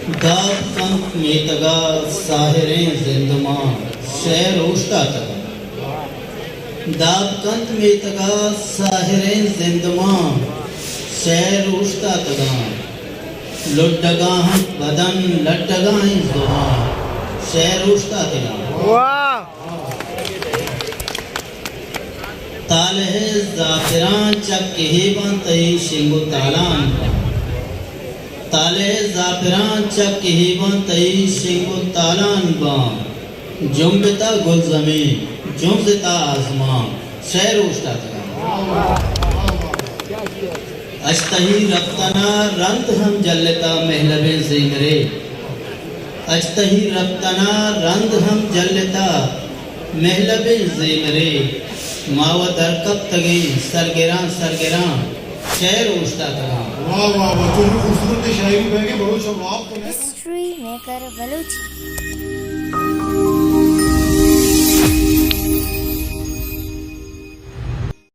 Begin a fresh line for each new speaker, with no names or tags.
داب کنت میں تگا ساہریں زندمان شہر اوشتا تگا داب کنت میں تگا ساہریں زندمان شہر اوشتا تگا لٹگاں بدن لٹگاں زبان شہر اوشتا تگا تالہ زافران چک ہیبان تئی شنگو تالان تالے زافران چک ہیبان تئی شنگو تالان بان جنبتا گل زمین جنبتا آزمان شہر اوشتا تگا اشتہی رفتنا رند ہم جلتا محلب زیمرے اشتہی رفتنا رند ہم جلتا محلب زیمرے ماو درکب تگی سرگران سرگران شہر اوشتا تگا
واہ واہ واہ جو خوبصورت شاعری بہ کے بڑو شباب
ہسٹری میکر بلوچی